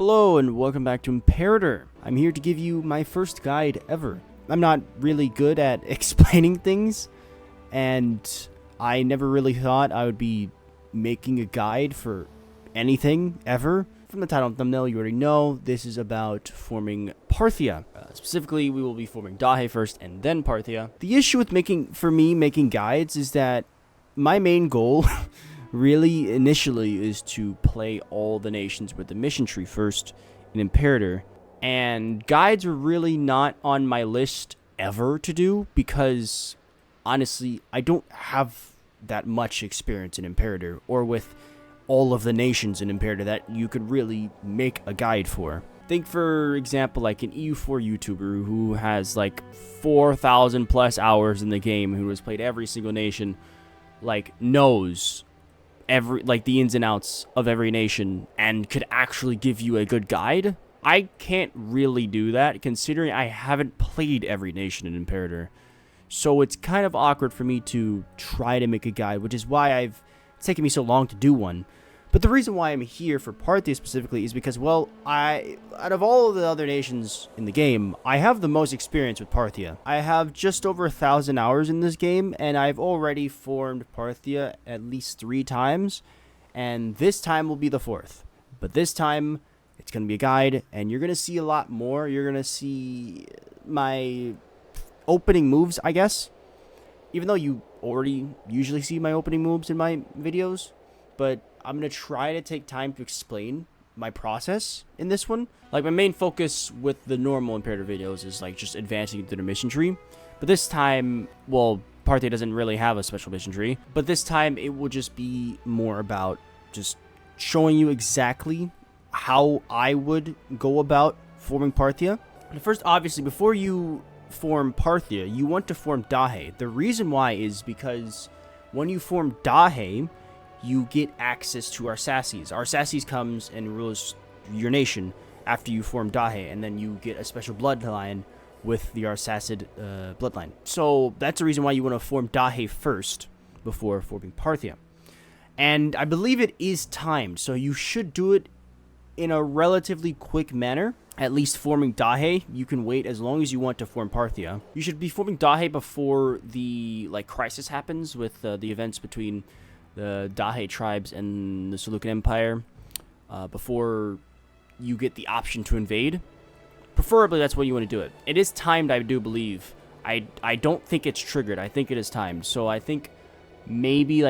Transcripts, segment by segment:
Hello and welcome back to Imperator. I'm here to give you my first guide ever. I'm not really good at explaining things, and I never really thought I would be making a guide for anything ever. From the title and thumbnail, you already know this is about forming Parthia. Specifically, we will be forming Dahae first and then Parthia. The issue with making guides is that my main goal really initially is to play all the nations with the mission tree first in Imperator, and guides were really not on my list ever to do because honestly I don't have that much experience in Imperator or with all of the nations in Imperator that you could really make a guide for. Think for example like an EU4 YouTuber who has like 4,000 plus hours in the game, who has played every single nation, like knows the ins and outs of every nation and could actually give you a good guide. I can't really do that considering I haven't played every nation in Imperator. So it's kind of awkward for me to try to make a guide, which is why it's taken me so long to do one. But the reason why I'm here for Parthia specifically is because, well, out of all of the other nations in the game, I have the most experience with Parthia. I have just over 1,000 hours in this game, and I've already formed Parthia at least 3 times, and this time will be the 4th. But this time, it's going to be a guide, and you're going to see a lot more. You're going to see my opening moves, I guess, even though you already usually see my opening moves in my videos, but I'm going to try to take time to explain my process in this one. Like, my main focus with the normal Imperator videos is, like, just advancing through the mission tree. But this time, well, Parthia doesn't really have a special mission tree. But this time, it will just be more about just showing you exactly how I would go about forming Parthia. But first, obviously, before you form Parthia, you want to form Dahae. The reason why is because when you form Dahae, you get access to Arsaces. Arsaces comes and rules your nation after you form Dahae, and then you get a special bloodline with the Arsacid bloodline. So that's the reason why you want to form Dahae first before forming Parthia. And I believe it is timed, so you should do it in a relatively quick manner. At least forming Dahae, you can wait as long as you want to form Parthia. You should be forming Dahae before the crisis happens with the events between the Dahae tribes and the Seleucid Empire, before you get the option to invade. Preferably, that's when you want to do it. It is timed, I do believe. I don't think it's triggered. I think it is timed. So I think maybe,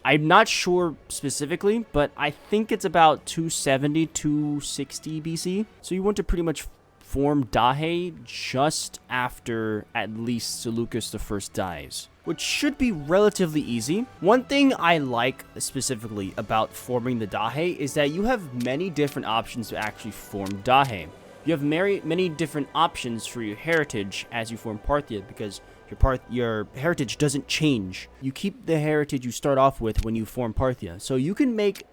I'm not sure specifically, but I think it's about 270, 260 BC. So you want to pretty much form Dahae just after at least Seleucus I dies, which should be relatively easy. One thing I like specifically about forming the Dahae is that you have many different options to actually form Dahae. You have many different options for your heritage as you form Parthia, because your heritage doesn't change. You keep the heritage you start off with when you form Parthia. So you can make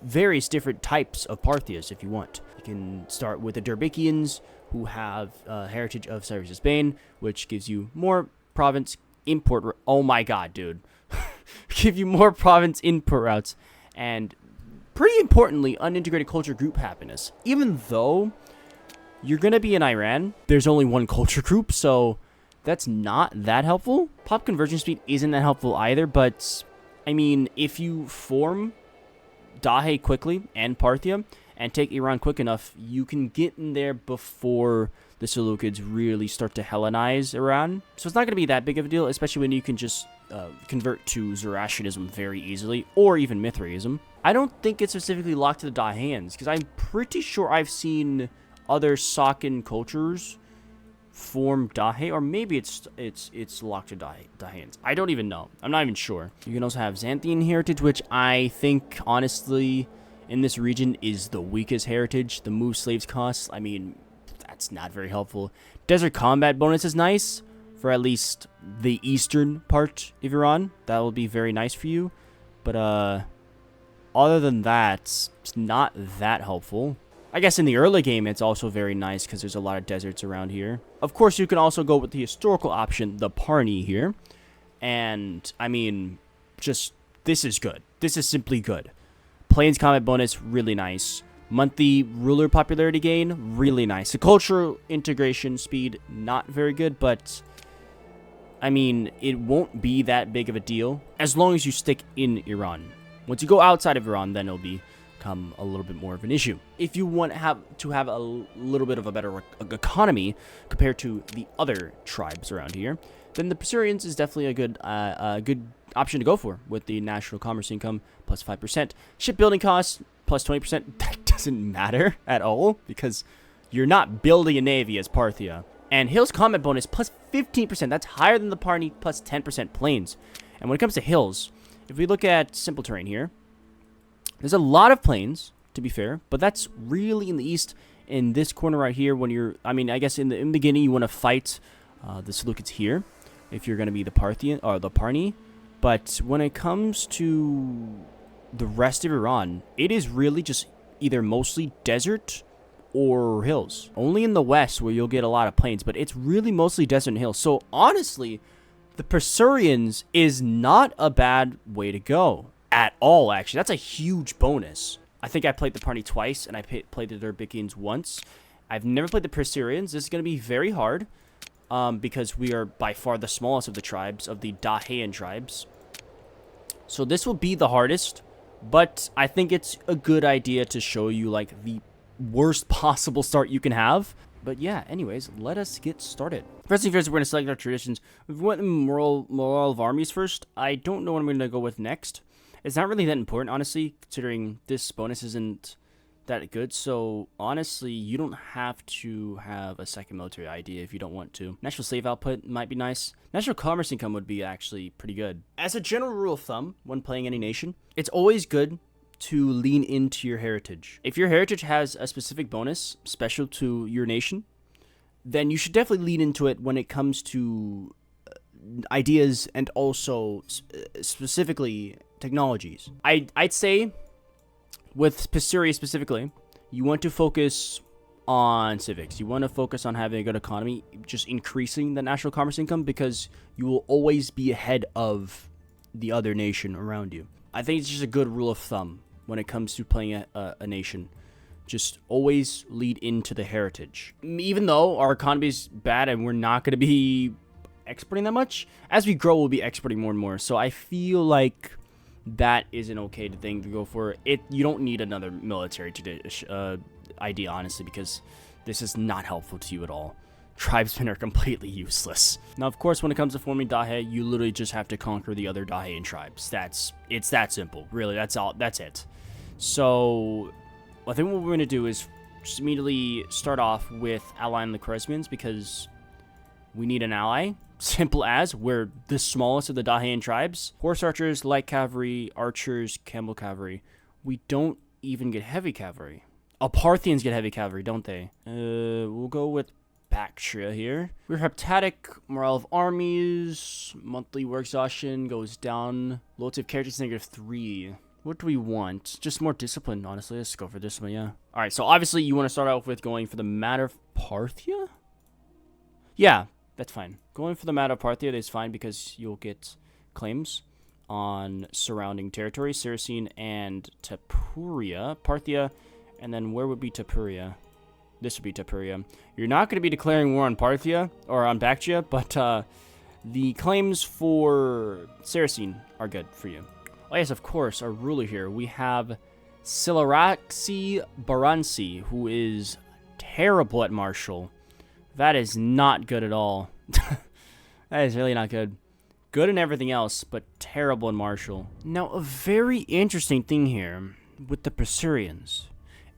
various different types of Parthias if you want. You can start with the Derbicians, who have heritage of Cyrus' Bane, which gives you more province import. Oh my god, dude. Give you more province input routes, and pretty importantly, unintegrated culture group happiness. Even though you're going to be in Iran, there's only one culture group, so that's not that helpful. Pop conversion speed isn't that helpful either, but I mean, if you form Dahae quickly and Parthia and take Iran quick enough, you can get in there before the Seleucids really start to Hellenize Iran. So it's not going to be that big of a deal, especially when you can just convert to Zoroastrianism very easily, or even Mithraism. I don't think it's specifically locked to the Dahaeans, because I'm pretty sure I've seen other Sakan cultures form Dahae, or maybe it's locked to Dahaeans. I don't even know. I'm not even sure. You can also have Xanthian heritage, which I think honestly in this region is the weakest heritage. The move slaves costs, I mean, that's not very helpful. Desert combat bonus is nice for at least the eastern part of Iran. That will be very nice for you, but other than that, it's not that helpful. I guess in the early game, it's also very nice because there's a lot of deserts around here. Of course, you can also go with the historical option, the Parni here. And, I mean, just, this is good. This is simply good. Plains combat bonus, really nice. Monthly ruler popularity gain, really nice. The cultural integration speed, not very good, but I mean, it won't be that big of a deal as long as you stick in Iran. Once you go outside of Iran, then it'll become a little bit more of an issue. If you want to have a little bit of a better economy compared to the other tribes around here, then the Pisurians is definitely a good option to go for with the national commerce income plus 5%. Shipbuilding costs plus 20%. That doesn't matter at all because you're not building a navy as Parthia. And Hills combat bonus plus 15%. That's higher than the Parni plus 10% plains. And when it comes to hills, if we look at simple terrain here, there's a lot of plains, to be fair, but that's really in the east in this corner right here when you're, I mean, I guess in the beginning you want to fight the Seleucids here if you're going to be the Parthian or the Parni. But when it comes to the rest of Iran, it is really just either mostly desert or hills. Only in the west where you'll get a lot of plains, but it's really mostly desert and hills. So honestly, the Pisurians is not a bad way to go at all, actually. That's a huge bonus. I think I played the Parni twice, and I played the Derbikians once. I've never played the Pisurians. This is going to be very hard because we are by far the smallest of the tribes, of the Dahaean tribes. So this will be the hardest, but I think it's a good idea to show you, like, the worst possible start you can have. But yeah, anyways, let us get started. First thing first, we're going to select our traditions. We went with morale of armies first. I don't know what I'm going to go with next. It's not really that important, honestly, considering this bonus isn't that good. So honestly, you don't have to have a second military idea if you don't want to. National slave output might be nice. National commerce income would be actually pretty good. As a general rule of thumb, when playing any nation, it's always good to lean into your heritage. If your heritage has a specific bonus special to your nation, then you should definitely lean into it when it comes to ideas and also specifically technologies. I'd say with Pissuria specifically, you want to focus on civics. You want to focus on having a good economy, just increasing the national commerce income, because you will always be ahead of the other nation around you. I think it's just a good rule of thumb when it comes to playing a nation. Just always lead into the heritage. Even though our economy is bad and we're not going to be exporting that much, as we grow, we'll be exporting more and more. So I feel like that is an okay thing to go for. You don't need another military idea, honestly, because this is not helpful to you at all. Tribesmen are completely useless. Now, of course, when it comes to forming Dahae, you literally just have to conquer the other Dahaean tribes. It's that simple. Really, that's it. So I think what we're going to do is just immediately start off with allying the Khwarezmians, because we need an ally. Simple as, we're the smallest of the Dahaean tribes. Horse archers, light cavalry, archers, camel cavalry. We don't even get heavy cavalry. Oh, Parthians get heavy cavalry, don't they? We'll go with Bactria here. We're heptatic, morale of armies, monthly war exhaustion goes down. Loyalty of characters -3. What do we want? Just more discipline, honestly. Let's go for this one, yeah. Alright, so obviously you want to start out with going for the matter of Parthia? Yeah, that's fine. Going for the matter of Parthia is fine because you'll get claims on surrounding territories, Saracen and Tapuria. Parthia, and then where would be Tapuria? This would be Tapuria. You're not going to be declaring war on Parthia, or on Bactria, but the claims for Saracen are good for you. Oh yes, of course, our ruler here. We have Silaraxi Baransi, who is terrible at martial. That is not good at all. That is really not good. Good in everything else, but terrible in martial. Now, a very interesting thing here with the Pisurians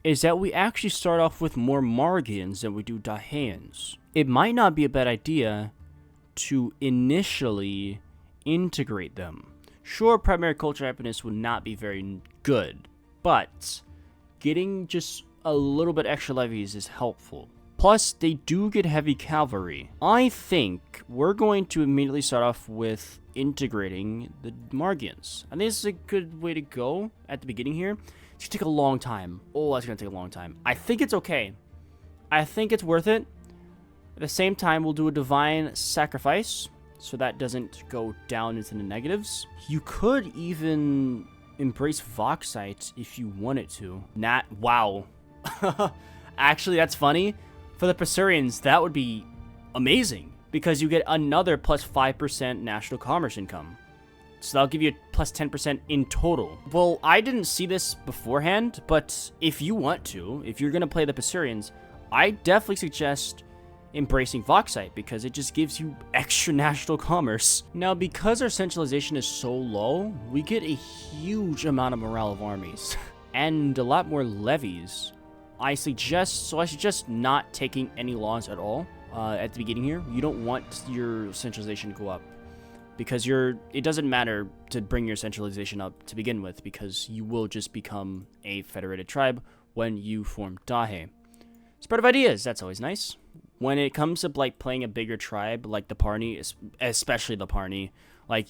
is that we actually start off with more Margians than we do Dahaeans. It might not be a bad idea to initially integrate them. Sure, primary culture happiness would not be very good, but getting just a little bit extra levies is helpful. Plus, they do get heavy cavalry. I think we're going to immediately start off with integrating the Margians. I think this is a good way to go at the beginning here. It's going to take a long time. Oh, that's going to take a long time. I think it's okay. I think it's worth it. At the same time, we'll do a divine sacrifice, so that doesn't go down into the negatives. You could even embrace Voxite if you wanted to. Wow. Actually, that's funny. For the Pissurians, that would be amazing because you get another plus 5% national commerce income. So that'll give you a plus 10% in total. Well, I didn't see this beforehand, but if you want to, if you're going to play the Pissurians, I definitely suggest embracing Voxite because it just gives you extra national commerce. Now, because our centralization is so low, we get a huge amount of morale of armies and a lot more levies. I suggest not taking any laws at all at the beginning here. You don't want your centralization to go up because it doesn't matter to bring your centralization up to begin with because you will just become a federated tribe when you form Dahae. Spread of ideas, that's always nice. When it comes to like playing a bigger tribe like the Parni, especially the Parni, like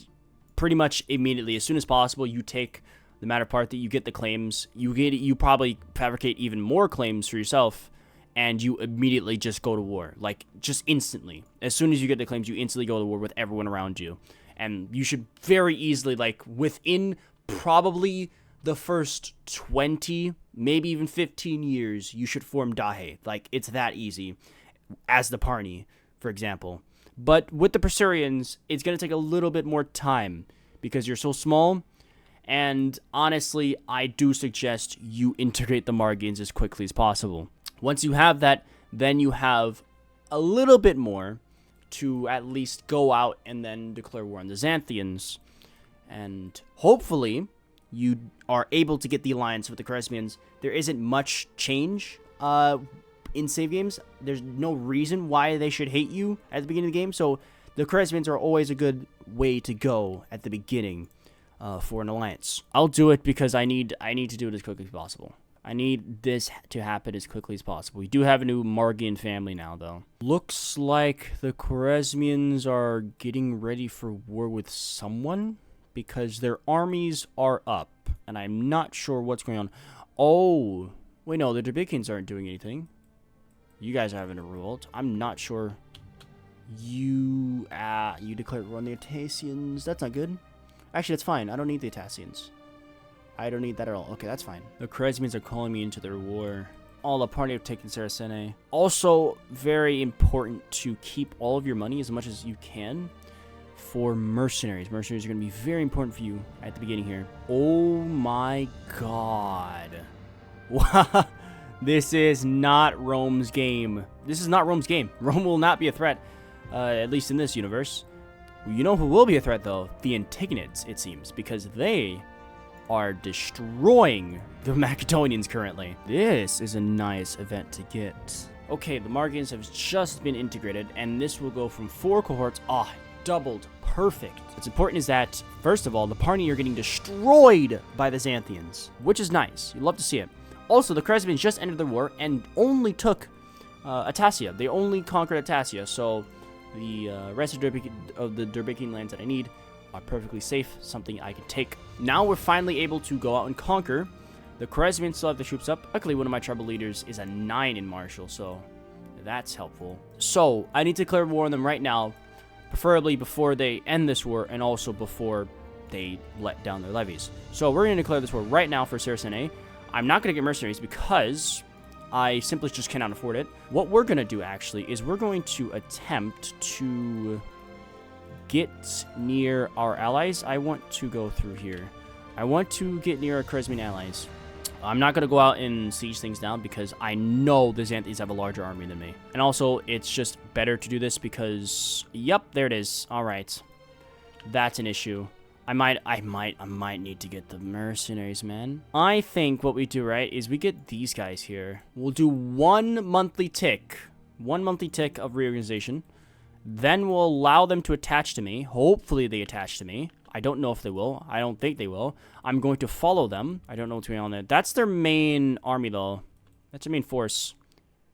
pretty much immediately as soon as possible you take the matter part that you get the claims, you probably fabricate even more claims for yourself, and you immediately just go to war, like just instantly. As soon as you get the claims, you instantly go to war with everyone around you, and you should very easily, like within probably the first 20, maybe even 15 years, you should form Dahae. Like it's that easy, as the Parni, for example. But with the Pissurians, it's gonna take a little bit more time because you're so small. And honestly, I do suggest you integrate the Margians as quickly as possible. Once you have that, then you have a little bit more to at least go out and then declare war on the Xanthians. And hopefully, you are able to get the alliance with the Kharesmians. There isn't much change in save games. There's no reason why they should hate you at the beginning of the game. So the Kharesmians are always a good way to go at the beginning. For an alliance. I'll do it because I need to do it as quickly as possible. I need this to happen as quickly as possible. We do have a new Margian family now, though. Looks like the Kharesmians are getting ready for war with someone because their armies are up, and I'm not sure what's going on. Oh, wait, no, the Derbikians aren't doing anything. You guys are having a revolt. I'm not sure. You declared war on the Atassians. That's not good. Actually, that's fine. I don't need the Atassians. I don't need that at all. Okay, that's fine. The Kharesmians are calling me into their war. All the party have taken Saracene. Also, very important to keep all of your money as much as you can for mercenaries. Mercenaries are going to be very important for you at the beginning here. Oh my god. This is not Rome's game. This is not Rome's game. Rome will not be a threat, at least in this universe. You know who will be a threat, though? The Antigonids, it seems, because they are destroying the Macedonians currently. This is a nice event to get. Okay, the Margians have just been integrated, and this will go from 4 cohorts. Doubled. Perfect. What's important is that, first of all, the Parni are getting destroyed by the Xanthians, which is nice. You love to see it. Also, the Kharesmians just entered the war and only took Atassia. They only conquered Atassia, so the rest of the Derbikian lands that I need are perfectly safe, something I can take. Now we're finally able to go out and conquer. The Kharesmians still have the troops up. Luckily, one of my tribal leaders is a 9 in martial, so that's helpful. So, I need to declare war on them right now, preferably before they end this war, and also before they let down their levies. So, we're going to declare this war right now for Saracene. I'm not going to get mercenaries because I simply just cannot afford it. What we're going to do, actually, is we're going to attempt to get near our allies. I want to go through here. I want to get near our Kharesmian allies. I'm not going to go out and siege things down because I know the Xanthians have a larger army than me. And also, it's just better to do this because, yep, there it is. All right. That's an issue. I might need to get the mercenaries, man. I think what we do, right, is we get these guys here. We'll do 1 monthly tick. 1 monthly tick of reorganization. Then we'll allow them to attach to me. Hopefully they attach to me. I don't know if they will. I don't think they will. I'm going to follow them. I don't know what's going on there. That's their main army, though. That's their main force.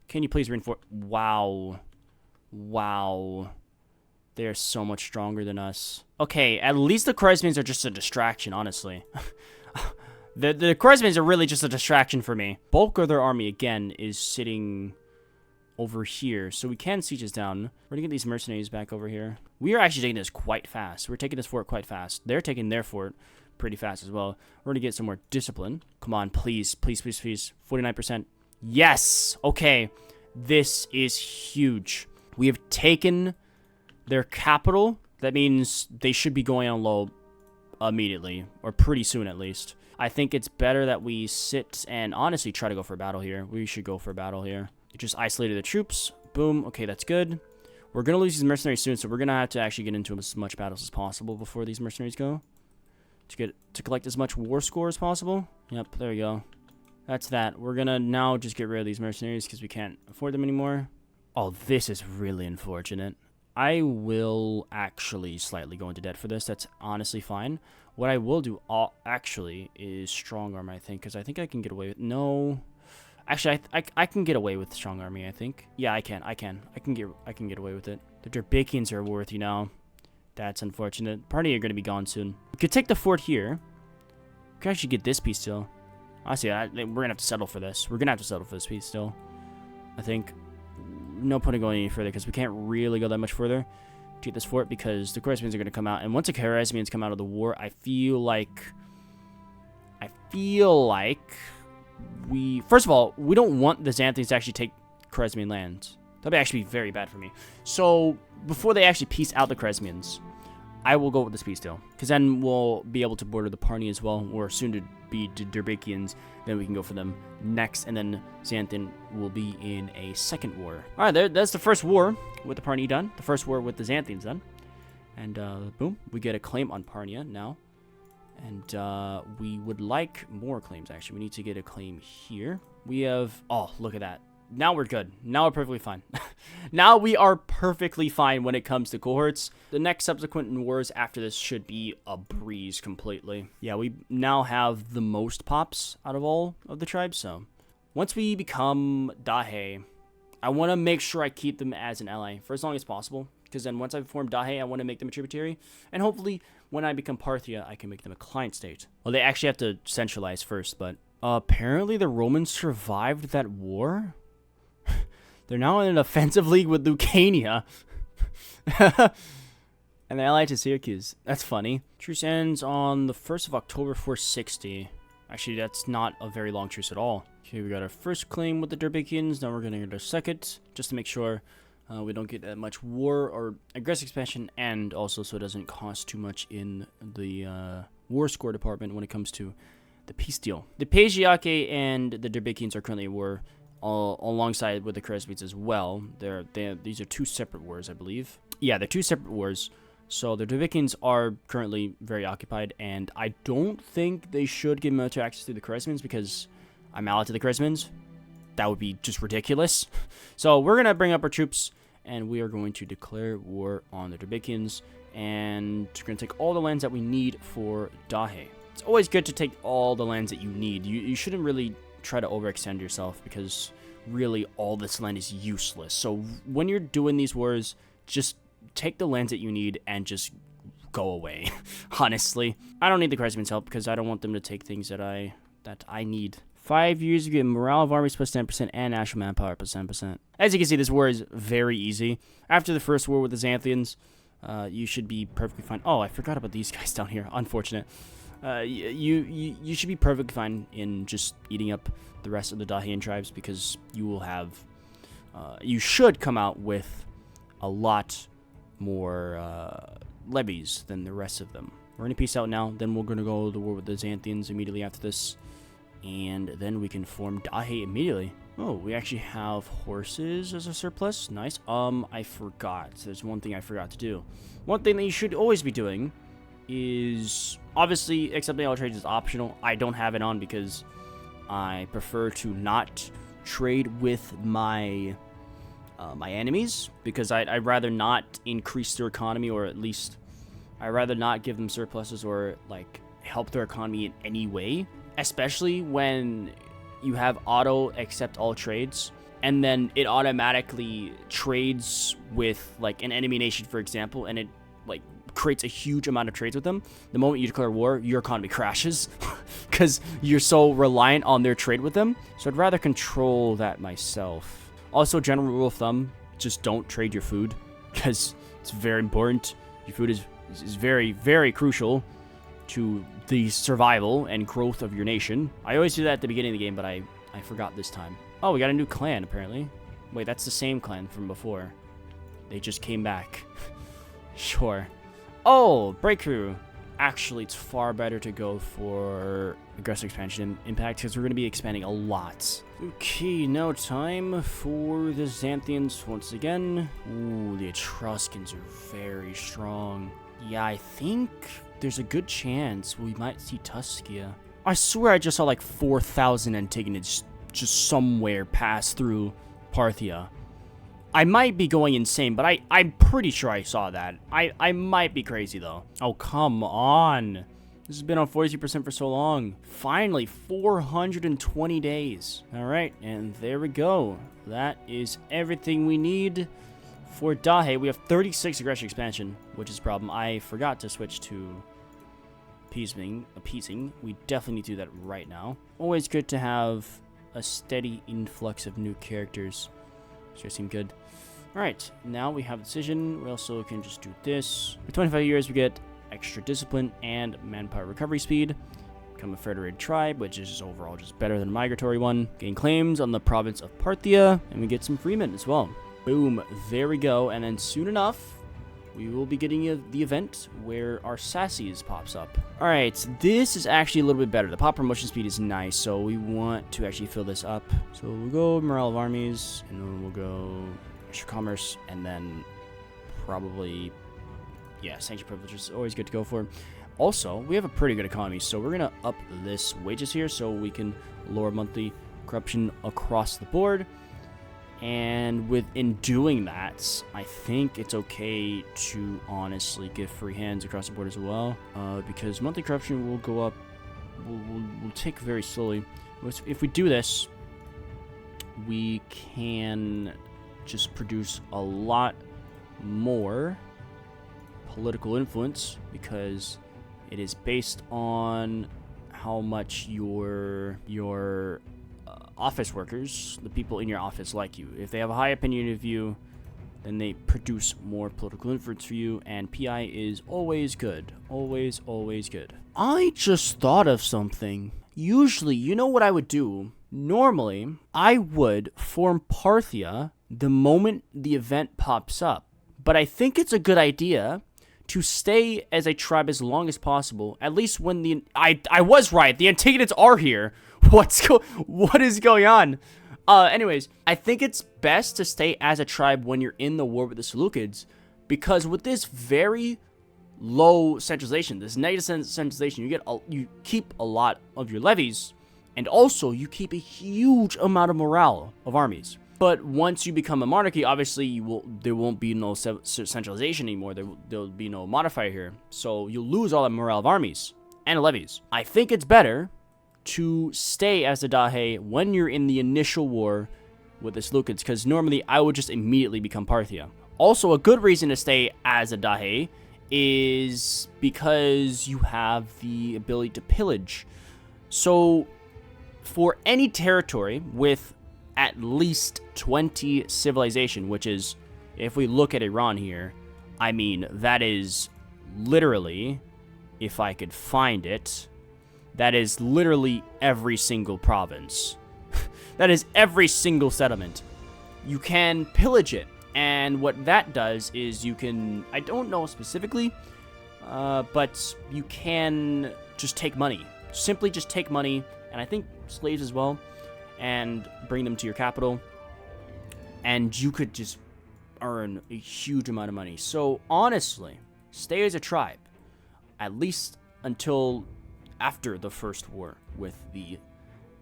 Can you please reinforce? Wow. Wow. They're so much stronger than us. Okay, at least the Kharesmians are just a distraction, honestly. the Kharesmians are really just a distraction for me. Bulk of their army, again, is sitting over here. So we can siege this down. We're going to get these mercenaries back over here. We are actually taking this quite fast. We're taking this fort quite fast. They're taking their fort pretty fast as well. We're going to get some more discipline. Come on, please, please, please, please. 49%. Yes. Okay. This is huge. We have taken their capital. That means they should be going on low immediately, or pretty soon at least. I think it's better that we sit and honestly try to go for battle here. We should go for battle here. Just isolated the troops. Boom. Okay, that's good. We're going to lose these mercenaries soon, so we're going to have to actually get into as much battles as possible before these mercenaries go. To collect as much war score as possible. Yep, there we go. That's that. We're going to now just get rid of these mercenaries because we can't afford them anymore. Oh, this is really unfortunate. I will actually slightly go into debt for this. That's honestly fine. What I will do actually is strong arm, I think, because I think I can get away with... No. Actually, I can get away with strong army, I think. Yeah, I can get away with it. The Derbakians are worth, you know. That's unfortunate. Party are going to be gone soon. We could take the fort here. We can actually get this piece still. Honestly, we're going to have to settle for this. We're going to have to settle for this piece still. I think. No point in going any further because we can't really go that much further to get this fort because the Khwarezmians are going to come out. And once the Khwarezmians come out of the war, I feel like we... First of all, we don't want the Xanthians to actually take Khwarezmian lands. That would actually be very bad for me. So, before they actually peace out the Khwarezmians, I will go with this peace deal. Because then we'll be able to border the Parni as well, or soon to be the Derbakians. Then we can go for them next, and then Xanthin will be in a second war. Alright, that's the first war with the Parni done. The first war with the Xanthins done. And, boom, we get a claim on Parnia now. And, we would like more claims, actually. We need to get a claim here. We have... Oh, look at that. Now we're good. Now we're perfectly fine. Now we are perfectly fine when it comes to cohorts. The next subsequent wars after this should be a breeze completely. Yeah, we now have the most pops out of all of the tribes, so... Once we become Dahae, I want to make sure I keep them as an ally for as long as possible. Because then once I've formed Dahae, I want to make them a tributary. And hopefully, when I become Parthia, I can make them a client state. Well, they actually have to centralize first, but... apparently the Romans survived that war? They're now in an offensive league with Lucania. And they're allied to Syracuse. That's funny. Truce ends on the 1st of October 460. Actually, that's not a very long truce at all. Okay, we got our first claim with the Derbakians. Now we're going to get our second, just to make sure we don't get that much war or aggressive expansion, and also so it doesn't cost too much in the war score department when it comes to the peace deal. The Paesiaci and the Derbakians are currently at war. Alongside with the Khwarezmians as well. These are two separate wars, I believe. Yeah, they're two separate wars. So the Derbakians are currently very occupied, and I don't think they should give military access to the Khwarezmians because I'm allied to the Khwarezmians. That would be just ridiculous. So we're going to bring up our troops, and we are going to declare war on the Derbakians, and we're going to take all the lands that we need for Dahae. It's always good to take all the lands that you need. You shouldn't really try to overextend yourself because really all this land is useless. So when you're doing these wars, just take the lands that you need and just go away. Honestly, I don't need the Khwarezmians' help because I don't want them to take things that I need. 5 years you get morale of armies plus 10% and national manpower plus 10%. As you can see, this war is very easy. After the first war with the Xanthians, you should be perfectly fine. Oh, I forgot about these guys down here. Unfortunate. You should be perfectly fine in just eating up the rest of the Dahaean tribes because you will have, you should come out with a lot more levies than the rest of them. We're going to peace out now, then we're going to go to the war with the Xanthians immediately after this, and then we can form Dahae immediately. Oh, we actually have horses as a surplus. Nice. I forgot. There's one thing I forgot to do. One thing that you should always be doing is obviously accepting all trades is optional. I don't have it on because I prefer to not trade with my my enemies because I'd rather not increase their economy, or at least I'd rather not give them surpluses or like help their economy in any way, especially when you have auto accept all trades and then it automatically trades with like an enemy nation, for example, and it like creates a huge amount of trades with them. The moment you declare war, your economy crashes because you're so reliant on their trade with them. So I'd rather control that myself. Also, general rule of thumb, just don't trade your food because it's very important. Your food is very, very crucial to the survival and growth of your nation. I always do that at the beginning of the game, but I forgot this time. Oh, we got a new clan, apparently. Wait, that's the same clan from before. They just came back. Sure. Oh, breakthrough. Actually, it's far better to go for aggressive expansion impact because we're going to be expanding a lot. Okay, now time for the Xanthians once again. Ooh, the Etruscans are very strong. Yeah, I think there's a good chance we might see Tuscia. I swear I just saw like 4,000 Antigonids just somewhere pass through Parthia. I might be going insane, but I'm pretty sure I saw that. I might be crazy, though. Oh, come on. This has been on 42% for so long. Finally, 420 days. All right, and there we go. That is everything we need for Dahae. We have 36 aggression expansion, which is a problem. I forgot to switch to appeasing. We definitely need to do that right now. Always good to have a steady influx of new characters. Sure seem good. Alright, now we have a decision. We also can just do this. For 25 years, we get extra discipline and manpower recovery speed. Become a federated tribe, which is just overall just better than a migratory one. Gain claims on the province of Parthia, and we get some freemen as well. Boom, there we go. And then soon enough, we will be getting the event where our Sassy's pops up. Alright, this is actually a little bit better. The pop promotion speed is nice, so we want to actually fill this up. So we'll go morale of armies, and then we'll go extra commerce, and then probably, yeah, sanction privileges is always good to go for. Also, we have a pretty good economy, so we're going to up this wages here so we can lower monthly corruption across the board. And in doing that, I think it's okay to honestly give free hands across the board as well, because monthly corruption will go up, will tick very slowly. If we do this, we can just produce a lot more political influence because it is based on how much your office workers, the people in your office, like you. If they have a high opinion of you, then they produce more political influence for you, and PI is always good. Always, always good. I just thought of something. Usually, you know what I would do? Normally, I would form Parthia the moment the event pops up. But I think it's a good idea to stay as a tribe as long as possible, at least when the... I was right, the Antigonids are here. What is going on? Anyways, I think it's best to stay as a tribe when you're in the war with the Seleucids, because with this very low centralization, this negative centralization, you keep a lot of your levies, and also you keep a huge amount of morale of armies. But once you become a monarchy, obviously there won't be no centralization anymore. There'll be no modifier here, so you'll lose all that morale of armies and levies. I think it's better to stay as the Dahae when you're in the initial war with the Seleucids, because normally I would just immediately become Parthia. Also, a good reason to stay as a Dahae is because you have the ability to pillage. So, for any territory with at least 20 civilization, which is, if we look at Iran here, I mean, that is literally, if I could find it, that is literally every single province. That is every single settlement. You can pillage it. And what that does is you can, I don't know specifically, but you can just take money. Simply just take money, and I think slaves as well, and bring them to your capital. And you could just earn a huge amount of money. So honestly, stay as a tribe, at least until after the first war with the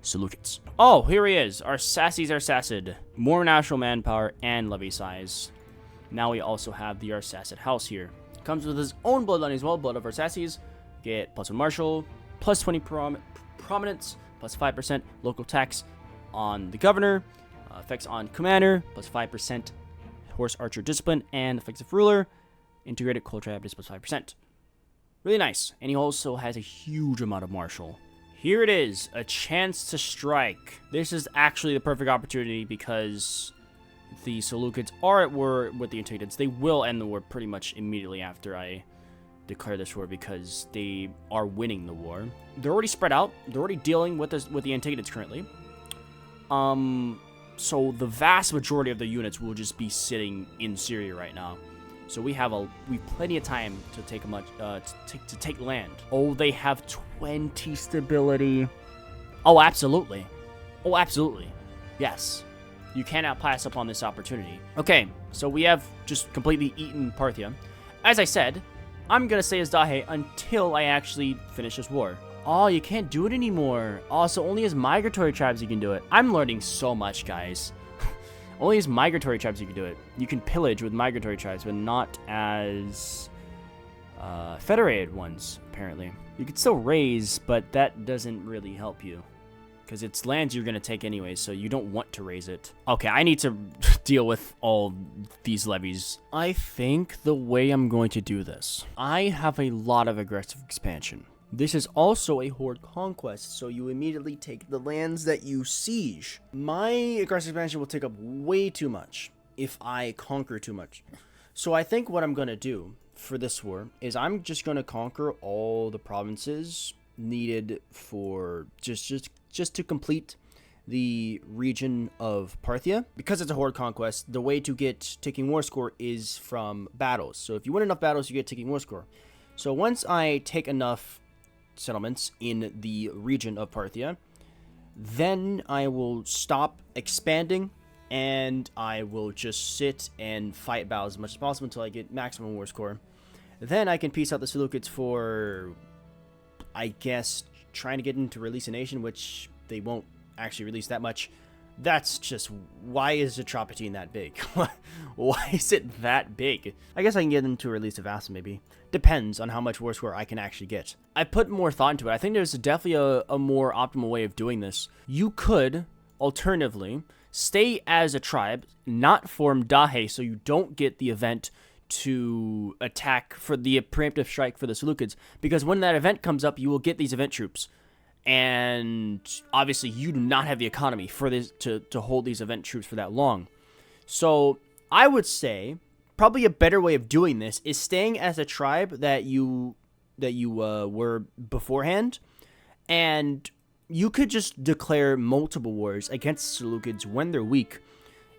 Seleucids. Oh, here he is. Our Sassy's Arsacid. More national manpower and levy size. Now we also have the Arsacid house here. Comes with his own bloodline as well, blood of Arsacid. Get +1 martial, +20 prominence, +5% local tax on the governor, effects on commander, +5% horse archer discipline, and effects of ruler, integrated culture habits +5%. Really nice. And he also has a huge amount of martial. Here it is, a chance to strike. This is actually the perfect opportunity because the Seleucids are at war with the Antagonists. They will end the war pretty much immediately after I declare this war because they are winning the war. They're already spread out. They're already dealing with the Antagonists currently. So the vast majority of the units will just be sitting in Syria right now. So we have plenty of time to take to take land. Oh, they have 20 stability. Oh, absolutely. Oh, absolutely. Yes. You cannot pass up on this opportunity. Okay, so we have just completely eaten Parthia. As I said, I'm gonna stay as Dahae until I actually finish this war. Oh, you can't do it anymore. Oh, so only as migratory tribes you can do it. I'm learning so much, guys. Only as migratory tribes you can do it. You can pillage with migratory tribes, but not as federated ones, apparently. You can still raise, but that doesn't really help you. Because it's lands you're going to take anyway, so you don't want to raise it. Okay, I need to deal with all these levies. I think the way I'm going to do this, I have a lot of aggressive expansion. This is also a horde conquest, so you immediately take the lands that you siege. My aggressive expansion will take up way too much if I conquer too much. So I think what I'm going to do for this war is I'm just going to conquer all the provinces needed for just to complete the region of Parthia. Because it's a horde conquest, the way to get ticking war score is from battles. So if you win enough battles, you get ticking war score. So once I take enough settlements in the region of Parthia, then I will stop expanding and I will just sit and fight battles as much as possible until I get maximum war score. Then I can peace out the Seleucids for, I guess, trying to get into release a nation, which they won't actually release that much. That's just, why is Atropatene that big? Why is it that big? I guess I can get them to release a vassal, maybe. Depends on how much war score I can actually get. I put more thought into it. I think there's definitely a more optimal way of doing this. You could, alternatively, stay as a tribe, not form Dahae, so you don't get the event to attack for the preemptive strike for the Seleucids, because when that event comes up, you will get these event troops. And obviously you do not have the economy for this to hold these event troops for that long. So I would say probably a better way of doing this is staying as a tribe that you were beforehand, and you could just declare multiple wars against Seleucids when they're weak,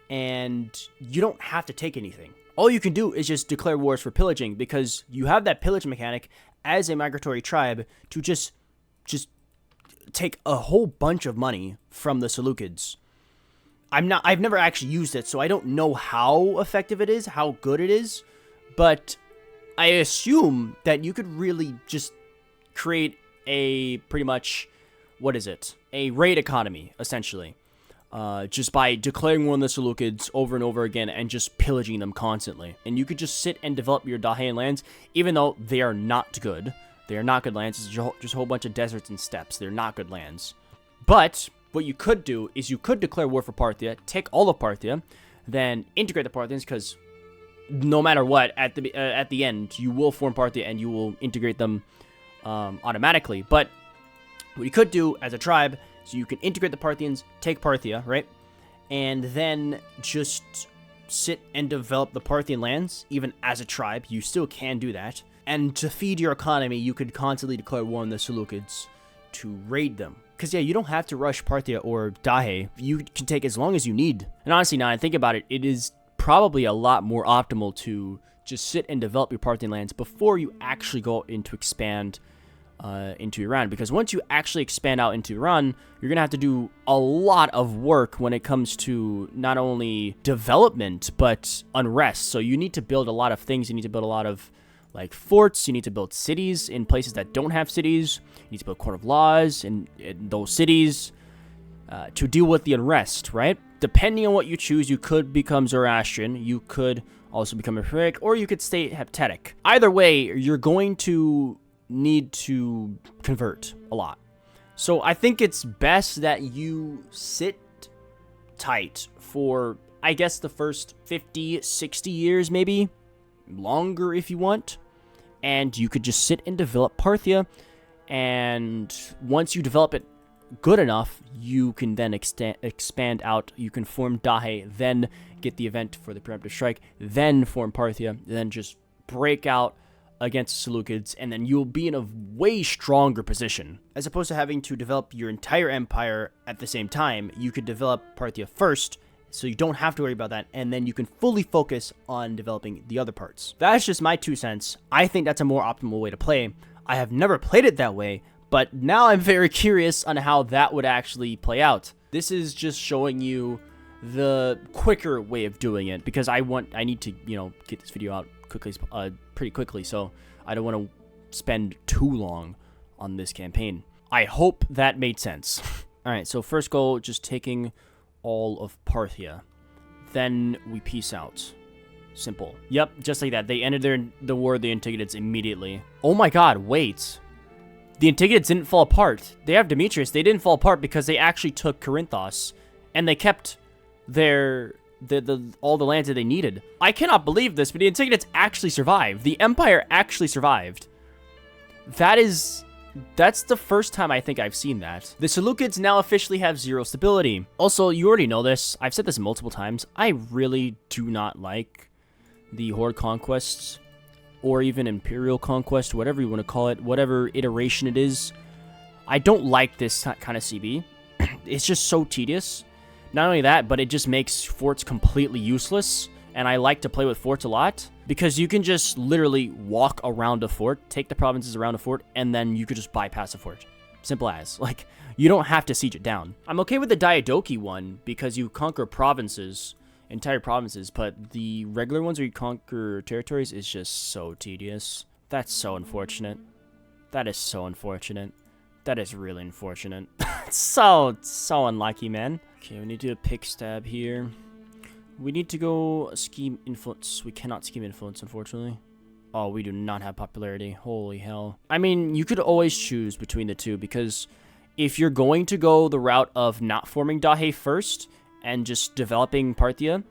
and you don't have to take anything. All you can do is just declare wars for pillaging, because you have that pillage mechanic as a migratory tribe to just take a whole bunch of money from the Seleucids. I've never actually used it, so I don't know how effective it is, how good it is, but I assume that you could really just create a pretty much, a raid economy, essentially. Just by declaring war on the Seleucids over and over again and just pillaging them constantly. And you could just sit and develop your Dahaean lands, even though they are not good. They are not good lands. It's just a whole bunch of deserts and steppes. They're not good lands. But what you could do is you could declare war for Parthia, take all of Parthia, then integrate the Parthians, because no matter what, at the end, you will form Parthia and you will integrate them automatically. But what you could do as a tribe, so you can integrate the Parthians, take Parthia, right? And then just sit and develop the Parthian lands, even as a tribe. You still can do that. And to feed your economy, you could constantly declare war on the Seleucids to raid them. Because, yeah, you don't have to rush Parthia or Dahae. You can take as long as you need. And honestly, now I think about it, it is probably a lot more optimal to just sit and develop your Parthian lands before you actually go into expand into Iran. Because once you actually expand out into Iran, you're going to have to do a lot of work when it comes to not only development, but unrest. So you need to build a lot of things. You need to build a lot of like forts. You need to build cities in places that don't have cities. You need to build court of laws in those cities to deal with the unrest, right? Depending on what you choose, you could become Zoroastrian. You could also become Imperator, or you could stay heptatic. Either way, you're going to need to convert a lot. So I think it's best that you sit tight for, I guess, the first 50, 60 years, maybe longer if you want. And you could just sit and develop Parthia. And once you develop it good enough, you can then expand out. You can form Dahae, then get the event for the preemptive strike, then form Parthia, then just break out against Seleucids, and then you'll be in a way stronger position. As opposed to having to develop your entire empire at the same time, you could develop Parthia first, So you don't have to worry about that, and then you can fully focus on developing the other parts. That's just my 2 cents. I think that's a more optimal way to play. I have never played it that way, but now I'm very curious on how that would actually play out. This is just showing you the quicker way of doing it, because I need to, get this video out quickly, pretty quickly, so I don't want to spend too long on this campaign. I hope that made sense. All right, so first goal, just taking all of Parthia. Then we peace out. Simple. Yep, just like that. They ended the war of the Antigonids immediately. Oh my god, wait. The Antigonids didn't fall apart. They have Demetrius. They didn't fall apart because they actually took Corinthos, and they kept all the lands that they needed. I cannot believe this, but the Antigonids actually survived. The Empire actually survived. That's the first time I think I've seen that. The Seleucids now officially have 0 stability. Also, you already know this. I've said this multiple times. I really do not like the Horde conquests, or even Imperial conquest, whatever you want to call it, whatever iteration it is. I don't like this kind of CB. It's just so tedious. Not only that, but it just makes forts completely useless. And I like to play with forts a lot, because you can just literally walk around a fort, take the provinces around a fort, and then you could just bypass a fort. Simple as. Like, you don't have to siege it down. I'm okay with the Diadochi one, because you conquer provinces, entire provinces, but the regular ones where you conquer territories is just so tedious. That's so unfortunate. That is so unfortunate. That is really unfortunate. so unlucky, man. Okay, we need to do a pick stab here. We need to go scheme influence. We cannot scheme influence, unfortunately. Oh, we do not have popularity. Holy hell. I mean, you could always choose between the two, because if you're going to go the route of not forming Dahae first and just developing Parthia,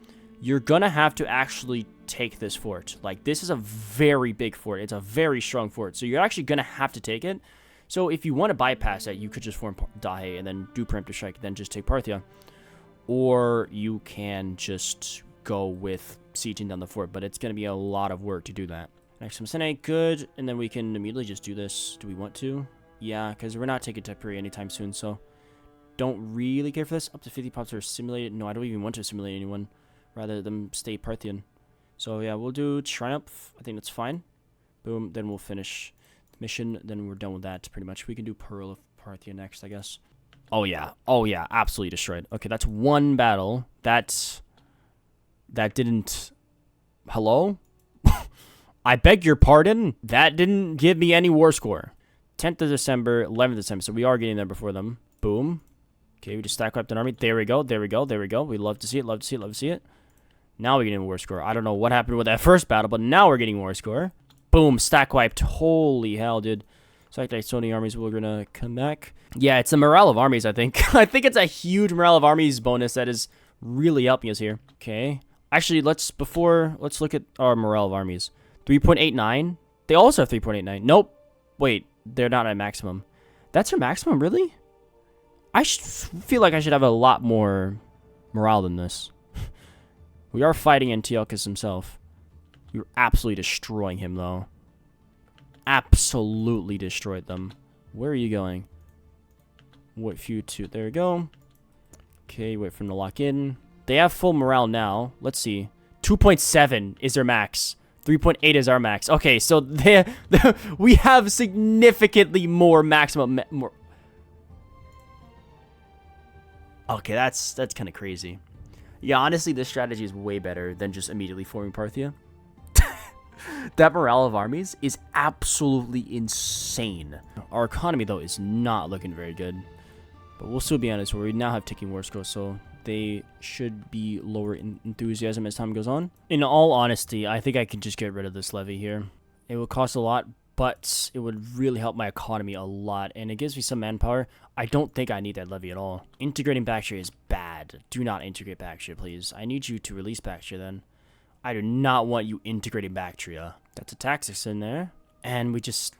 you're gonna have to actually take this fort. Like, this is a very big fort. It's a very strong fort. So you're actually gonna have to take it. So if you want to bypass it, you could just form Dahae and then do preemptive strike, then just take Parthia. Or you can just go with sieging down the fort, but it's going to be a lot of work to do that. Next Senate, good. And then we can immediately just do this. Do we want to? Yeah, because we're not taking Tipperary anytime soon, so don't really care for this. Up to 50 pops are simulated. No, I don't even want to simulate anyone, rather than stay Parthian. So yeah, we'll do Triumph. I think that's fine. Boom, then we'll finish the mission. Then we're done with that, pretty much. We can do Pearl of Parthia next, I guess. Oh yeah, absolutely destroyed. Okay, that's one battle. That didn't... Hello? I beg your pardon? That didn't give me any war score. 10th of December, 11th of December, so we are getting there before them. Boom. Okay, we just stack wiped an army. There we go. We love to see it. Now we're getting a war score. I don't know what happened with that first battle, but now we're getting war score. Boom, stack wiped. Holy hell, dude. So like Sony armies, we're gonna come back. Yeah, it's the morale of armies, I think. I think it's a huge morale of armies bonus that is really helping us here. Okay. Actually, let's look at our morale of armies. 3.89. They also have 3.89. Nope. Wait, they're not at maximum. That's their maximum, really? I feel like I should have a lot more morale than this. We are fighting Antiochus himself. We're absolutely destroying him, though. Absolutely destroyed them. Where are you going? Wait for you to... There we go. Okay, wait for them to lock in. They have full morale now. Let's see. 2.7 is their max. 3.8 is our max. Okay, so we have significantly more maximum... Okay, that's kind of crazy. Yeah, honestly, this strategy is way better than just immediately forming Parthia. That morale of armies is absolutely insane. Our economy, though, is not looking very good. But we'll still be honest, we now have ticking war scores, so they should be lower in enthusiasm as time goes on. In all honesty, I think I can just get rid of this levy here. It will cost a lot, but it would really help my economy a lot, and it gives me some manpower. I don't think I need that levy at all. Integrating Bactria is bad. Do not integrate Bactria, please. I need you to release Bactria then. I do not want you integrating Bactria. That's a Taxis in there. And we just...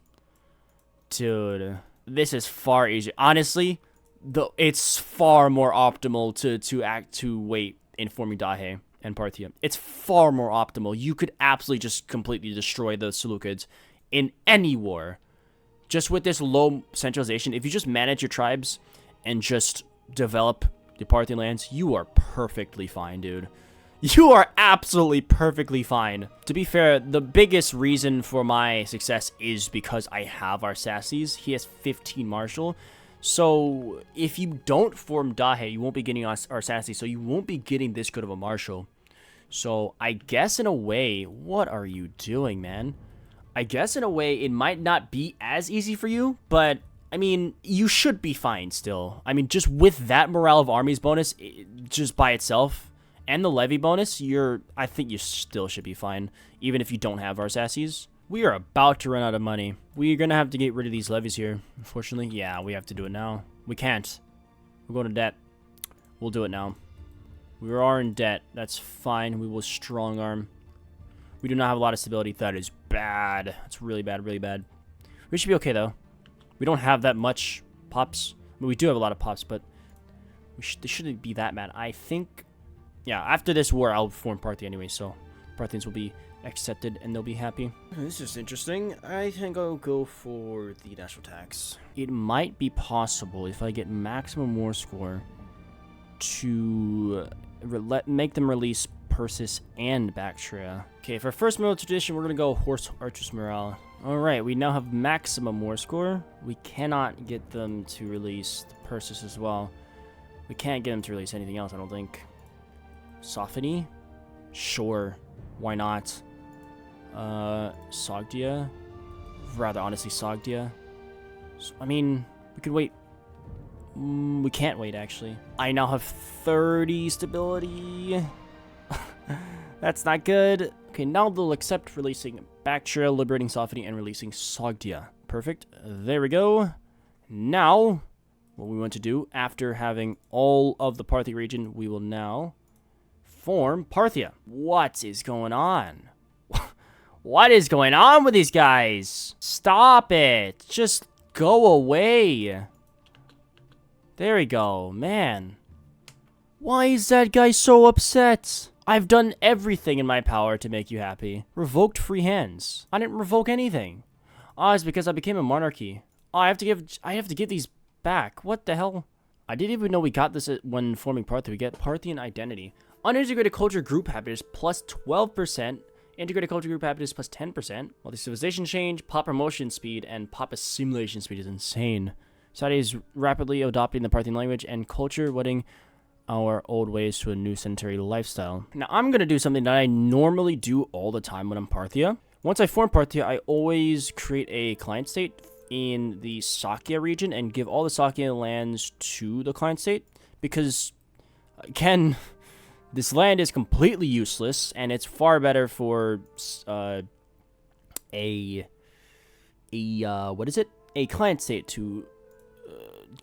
Dude, this is far easier. Honestly, it's far more optimal to wait in forming Dahae and Parthia. It's far more optimal. You could absolutely just completely destroy the Seleucids in any war. Just with this low centralization, if you just manage your tribes and just develop the Parthian lands, you are perfectly fine, dude. You are absolutely perfectly fine. To be fair, the biggest reason for my success is because I have Arsaces. He has 15 martial. So if you don't form Dahae, you won't be getting Arsaces, so you won't be getting this good of a martial. So I guess in a way, what are you doing, man? I guess in a way, it might not be as easy for you, but I mean, you should be fine still. I mean, just with that morale of armies bonus, just by itself, and the levy bonus, I think you still should be fine, even if you don't have Arsaces. We are about to run out of money. We're gonna have to get rid of these levies here, unfortunately. Yeah, we have to do it now. We can't. We're going to debt. We'll do it now. We are in debt. That's fine. We will strong arm. We do not have a lot of stability. That is bad. That's really bad, really bad. We should be okay, though. We don't have that much pops. I mean, we do have a lot of pops, but they shouldn't be that bad. I think... Yeah, after this war, I'll form Parthia anyway, so Parthians will be accepted and they'll be happy. This is interesting. I think I'll go for the national tax. It might be possible if I get maximum war score to make them release Persis and Bactria. Okay, for our first military tradition, we're going to go Horse Archers Morale. Alright, we now have maximum war score. We cannot get them to release the Persis as well. We can't get them to release anything else, I don't think. Sophony? Sure. Why not? Sogdia? Rather honestly, Sogdia. So, I mean, we could wait. We can't wait, actually. I now have 30 stability. That's not good. Okay, now they'll accept releasing Bactria, liberating Sophony, and releasing Sogdia. Perfect. There we go. Now, what we want to do, after having all of the Parthia region, we will now form Parthia. What is going on? What is going on with these guys? Stop it. Just go away. There we go. Man. Why is that guy so upset? I've done everything in my power to make you happy. Revoked free hands. I didn't revoke anything. Oh, it's because I became a monarchy. Oh, I have to give these back. What the hell? I didn't even know we got this when forming Parthia. We get Parthian identity. Unintegrated culture group happiness plus 12%. Integrated culture group happiness plus 10%. While the civilization change, pop promotion speed, and pop assimilation speed is insane. Society is rapidly adopting the Parthian language and culture, wedding our old ways to a new sedentary lifestyle. Now, I'm going to do something that I normally do all the time when I'm Parthia. Once I form Parthia, I always create a client state in the Sakya region and give all the Sakya lands to the client state because, again, this land is completely useless and it's far better for a client state to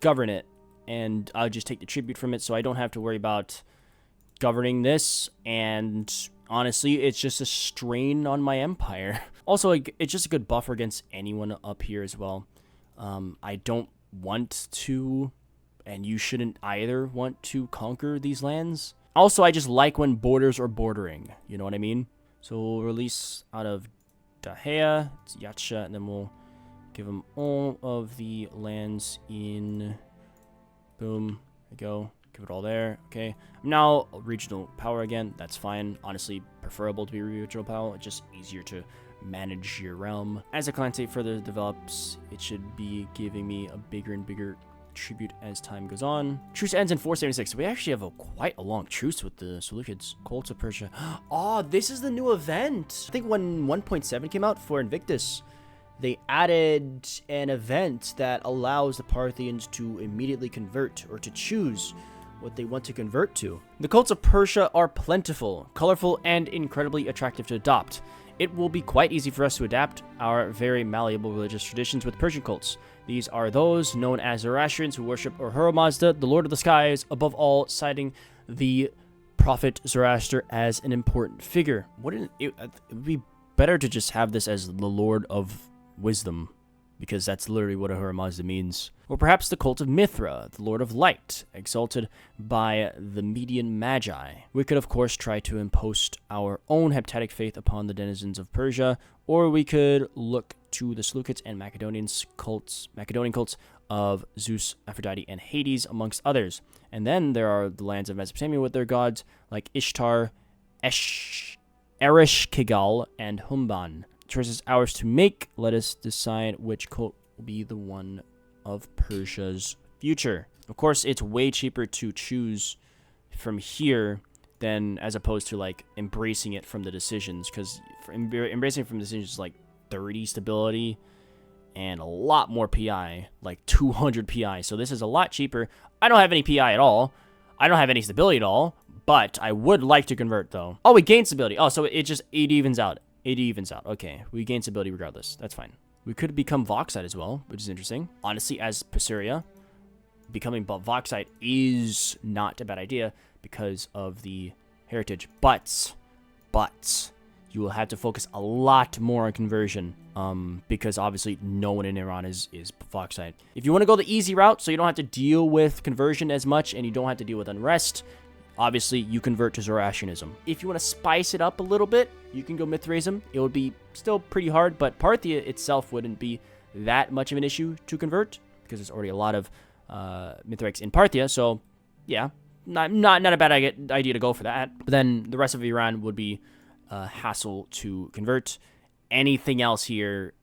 govern it, and I'll just take the tribute from it so I don't have to worry about governing this, and honestly, it's just a strain on my empire. Also, it's just a good buffer against anyone up here as well. I don't want to, and you shouldn't either want to conquer these lands. Also, I just like when borders are bordering, you know what I mean? So we'll release out of Dahae, Yacha, and then we'll give them all of the lands in... Boom. There we go. Give it all there. Okay. Now, regional power again. That's fine. Honestly, preferable to be regional power. It's just easier to manage your realm. As the client state further develops, it should be giving me a bigger and bigger tribute as time goes on. Truce ends in 476. So we actually have quite a long truce with the Seleucids. Colts of Persia. Oh, this is the new event. I think when 1.7 came out for Invictus, they added an event that allows the Parthians to immediately convert or to choose what they want to convert to. The cults of Persia are plentiful, colorful, and incredibly attractive to adopt. It will be quite easy for us to adapt our very malleable religious traditions with Persian cults. These are those known as Zoroastrians who worship Ahura Mazda, the Lord of the Skies, above all, citing the prophet Zoroaster as an important figure. It would be better to just have this as the Lord of Wisdom, because that's literally what Ahura Mazda means. Or perhaps the cult of Mithra, the Lord of Light, exalted by the Median Magi. We could, of course, try to impose our own heptatic faith upon the denizens of Persia, or we could look to the Seleucids and Macedonian cults of Zeus, Aphrodite, and Hades, amongst others. And then there are the lands of Mesopotamia with their gods like Ishtar, Ereshkigal, and Humban. Choice is ours to make. Let us decide which cult will be the one of Persia's future. Of course, it's way cheaper to choose from here than as opposed to like embracing it from the decisions, because embracing it from the decisions is like 30 stability and a lot more PI, like 200 PI. So this is a lot cheaper. I don't have any PI at all. I don't have any stability at all, but I would like to convert though. Oh, we gain stability. Oh, so it evens out. It evens out. Okay, we gain stability regardless. That's fine. We could become Voxite as well, which is interesting. Honestly, as Pissuria, becoming Voxite is not a bad idea because of the heritage. But you will have to focus a lot more on conversion, because obviously no one in Iran is Voxite. If you want to go the easy route, so you don't have to deal with conversion as much and you don't have to deal with unrest, obviously you convert to Zoroastrianism. If you want to spice it up a little bit, you can go Mithraism. It would be still pretty hard, but Parthia itself wouldn't be that much of an issue to convert because there's already a lot of Mithraics in Parthia. So yeah, not a bad idea to go for that. But then the rest of Iran would be hassle to convert. Anything else here,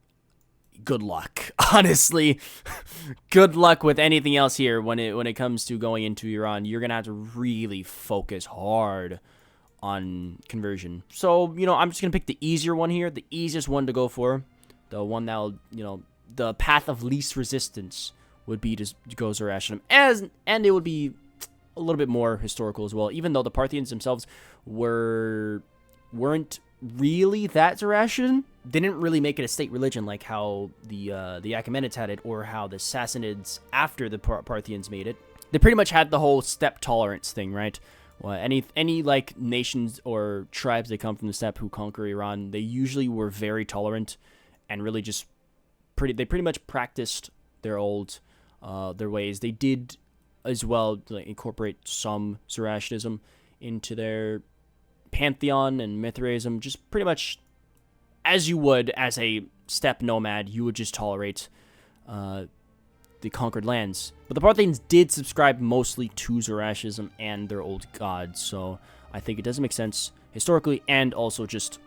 good luck. Honestly, good luck with anything else here when it comes to going into Iran. You're gonna have to really focus hard on conversion. So, you know, I'm just gonna pick the easier one here, the easiest one to go for, the one that'll, you know, the path of least resistance would be to go Zoroastrianism, and it would be a little bit more historical as well, even though the Parthians themselves weren't really that Zoroastrian. They didn't really make it a state religion like how the Achaemenids had it, or how the Sassanids after the Parthians made it. They pretty much had the whole steppe tolerance thing, right? Well, any like nations or tribes that come from the steppe who conquer Iran, they usually were very tolerant and really just they pretty much practiced their old their ways. They did as well like, incorporate some Zoroastrianism into their pantheon and Mithraism, just pretty much as you would as a steppe nomad. You would just tolerate the conquered lands. But the Parthians did subscribe mostly to Zoroastrianism and their old gods, so I think it does make sense historically, and also just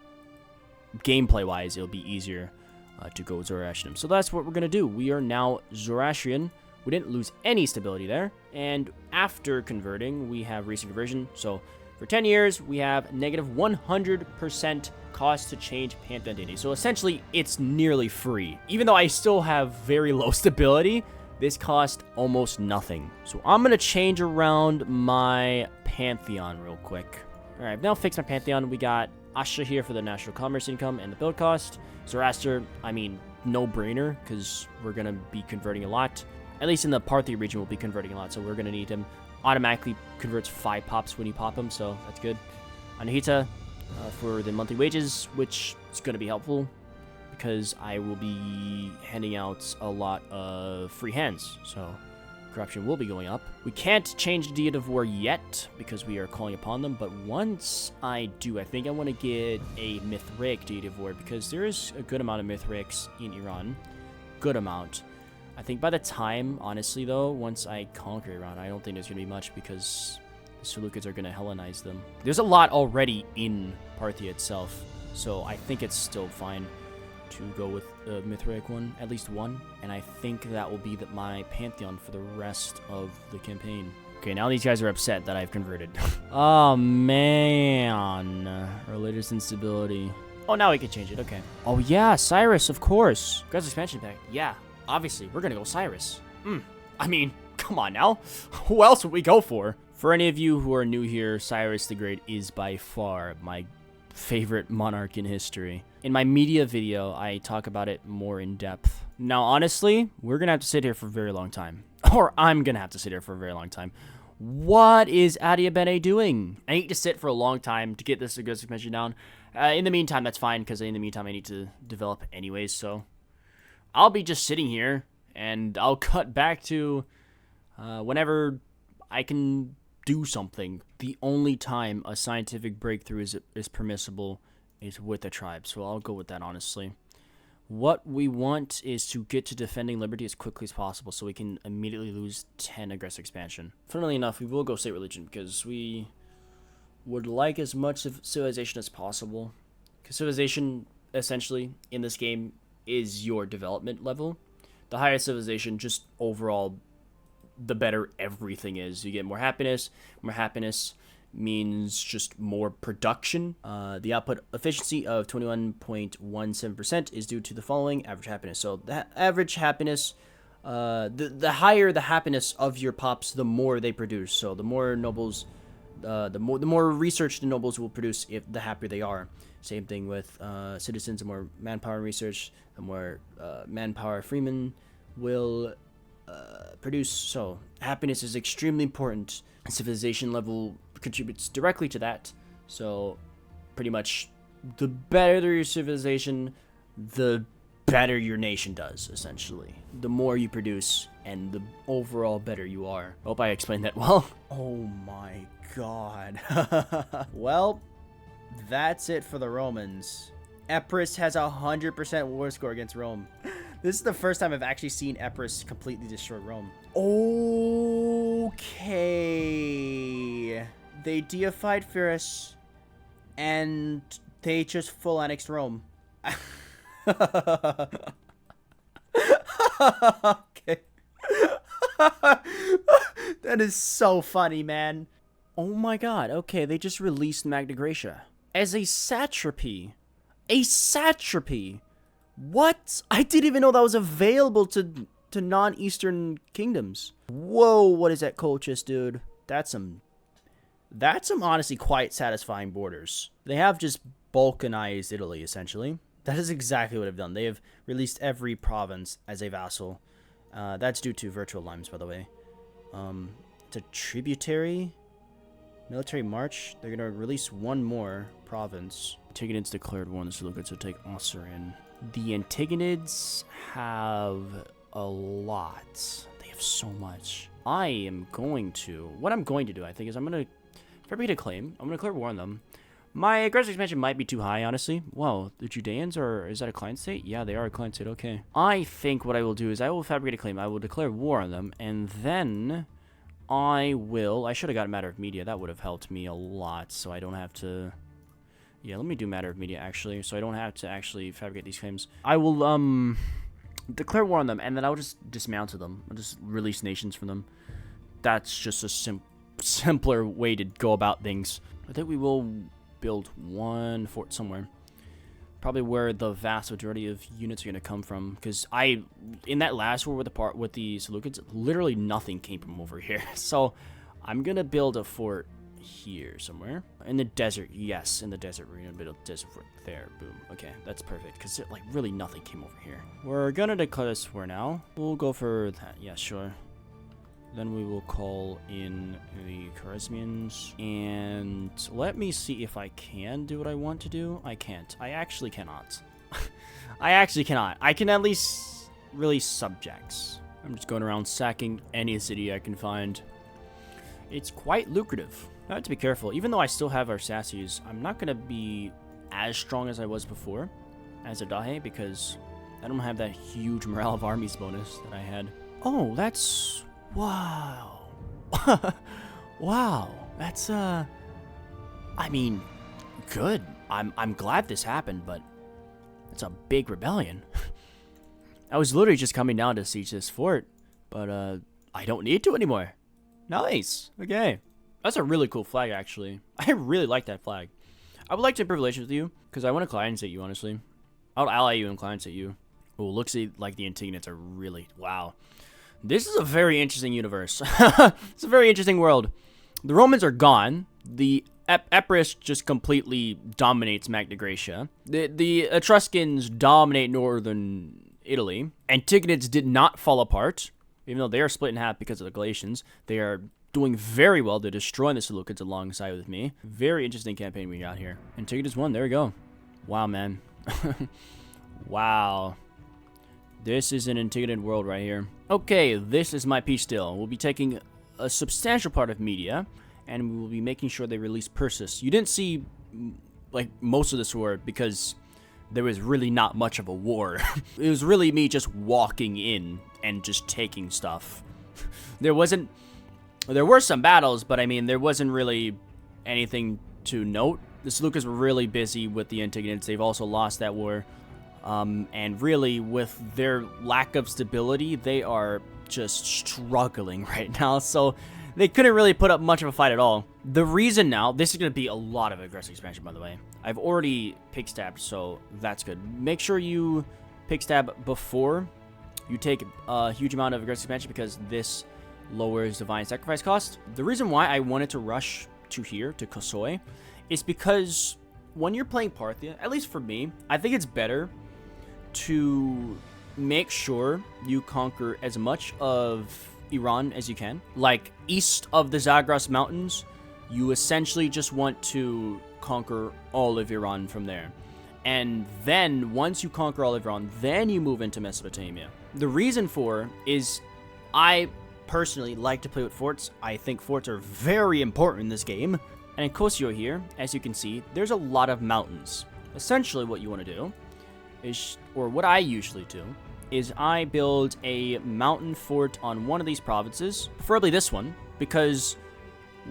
gameplay-wise, it'll be easier to go Zoroastrianism. So that's what we're going to do. We are now Zoroastrian. We didn't lose any stability there, and after converting, we have recent conversion, so for 10 years, we have negative 100% cost to change Pantheon deity. So essentially, it's nearly free. Even though I still have very low stability, this cost almost nothing. So I'm going to change around my Pantheon real quick. All right, I've now fixed my Pantheon. We got Asha here for the national commerce income and the build cost. Zoroaster, I mean, no-brainer, because we're going to be converting a lot. At least in the Parthia region, we'll be converting a lot, so we're going to need him. Automatically converts 5 pops when you pop them, so that's good. Anahita for the monthly wages, which is going to be helpful because I will be handing out a lot of free hands, so corruption will be going up. We can't change the Deity of War yet because we are calling upon them, but once I do, I think I want to get a Mithraic Deity of War because there is a good amount of Mithraics in Iran. Good amount. I think by the time, honestly, though, once I conquer Iran, I don't think there's going to be much because the Seleucids are going to Hellenize them. There's a lot already in Parthia itself, so I think it's still fine to go with the Mithraic one, at least one, and I think that will be my Pantheon for the rest of the campaign. Okay, now these guys are upset that I've converted. Oh, man. Religious instability. Oh, now we can change it. Okay. Oh, yeah, Cyrus, of course. Guys, expansion pack. Yeah. Obviously, we're going to go Cyrus. I mean, come on now. Who else would we go for? For any of you who are new here, Cyrus the Great is by far my favorite monarch in history. In my media video, I talk about it more in depth. Now, honestly, we're going to have to sit here for a very long time. Or I'm going to have to sit here for a very long time. What is Adiabene doing? I need to sit for a long time to get this aggressive measure down. In the meantime, that's fine, because in the meantime, I need to develop anyways, so I'll be just sitting here, and I'll cut back to whenever I can do something. The only time a scientific breakthrough is permissible is with a tribe, so I'll go with that, honestly. What we want is to get to defending liberty as quickly as possible so we can immediately lose 10 aggressive expansion. Funnily enough, we will go state religion because we would like as much of civilization as possible. Because civilization, essentially, in this game is your development level. The higher civilization, just overall, the better everything is. You get more happiness. More happiness means just more production. The output efficiency of 21.17% is due to the following: average happiness. So the average happiness, the higher the happiness of your pops, the more they produce. So the more nobles, the more research the nobles will produce, if the happier they are. Same thing with citizens. The more manpower research, the more manpower freemen will produce. So happiness is extremely important. Civilization level contributes directly to that. So pretty much the better your civilization, the better your nation does, essentially. The more you produce and the overall better you are. Hope I explained that well. Oh my god. Well, that's it for the Romans. Epirus has 100% war score against Rome. This is the first time I've actually seen Epirus completely destroy Rome. Okay. They deified Pyrrhus, and they just full annexed Rome. Okay. That is so funny, man. Oh my god. Okay, they just released Magna Graecia as a satrapy. A satrapy. What? I didn't even know that was available to non-Eastern kingdoms. Whoa, what is that cultist, dude? That's some honestly quite satisfying borders. They have just balkanized Italy, essentially. That is exactly what they've done. They have released every province as a vassal. That's due to virtual limes, by the way. It's a tributary military march. They're gonna release one more province. Antigonids declared war on the Seleucids, so take Osirian. The Antigonids have a lot. They have so much. What I'm going to do, I think, is I'm going to fabricate a claim. I'm going to declare war on them. My aggressive expansion might be too high, honestly. Whoa, the Judeans is that a client state? Yeah, they are a client state, okay. I think what I will do is I will fabricate a claim. I will declare war on them, and then I should have got Matter of Media. That would have helped me a lot, so I don't have to... Yeah, let me do Matter of Media, actually, so I don't have to actually fabricate these claims. I will, declare war on them, and then I'll just dismantle them. I'll just release nations from them. That's just a simpler way to go about things. I think we will build one fort somewhere. Probably where the vast majority of units are going to come from. Because in that last war with the Seleucids, literally nothing came from over here. So I'm going to build a fort here somewhere. In the desert, yes, in the desert. We're going to build a desert fort there. Boom. Okay, that's perfect. Because like really nothing came over here. We're going to declare this for now. We'll go for that. Yeah, sure. Then we will call in the Khwarezmians. And let me see if I can do what I want to do. I can't. I actually cannot. I actually cannot. I can at least release subjects. I'm just going around sacking any city I can find. It's quite lucrative. I have to be careful. Even though I still have our Sassis, I'm not going to be as strong as I was before as a Dahae because I don't have that huge morale of armies bonus that I had. Oh, that's... Wow. Wow. That's, I mean, good. I'm glad this happened, but it's a big rebellion. I was literally just coming down to siege this fort, but, I don't need to anymore. Nice. Okay. That's a really cool flag, actually. I really like that flag. I would like to improve relations with you, because I want to client state you, honestly. I'll ally you and client state you. Oh, looks like the Antigonids are really... Wow. This is a very interesting universe. It's a very interesting world. The Romans are gone. The Epirus just completely dominates Magna Graecia. The Etruscans dominate northern Italy. Antigonids did not fall apart, even though they are split in half because of the Galatians. They are doing very well to destroy the Seleucids alongside with me. Very interesting campaign we got here. Antigonids won. There we go. Wow, man. Wow. This is an Antigonid world right here. Okay, this is my peace deal. We'll be taking a substantial part of Media, and we will be making sure they release Persis. You didn't see, like, most of this war because there was really not much of a war. It was really me just walking in and just taking stuff. There were some battles, but I mean, there wasn't really anything to note. The Seleucids were really busy with the Antigonids. They've also lost that war. And really, with their lack of stability, they are just struggling right now. So they couldn't really put up much of a fight at all. The reason now, this is going to be a lot of aggressive expansion, by the way. I've already pick stabbed, so that's good. Make sure you pick stab before you take a huge amount of aggressive expansion, because this lowers divine sacrifice cost. The reason why I wanted to rush to here, to Kosoi, is because when you're playing Parthia, at least for me, I think it's better to make sure you conquer as much of Iran as you can. Like, east of the Zagros Mountains, you essentially just want to conquer all of Iran from there. And then, once you conquer all of Iran, then you move into Mesopotamia. The reason for is, I personally like to play with forts. I think forts are very important in this game. And in Kosio here, as you can see, there's a lot of mountains. Essentially what you want to do is, or what I usually do, is I build a mountain fort on one of these provinces, preferably this one, because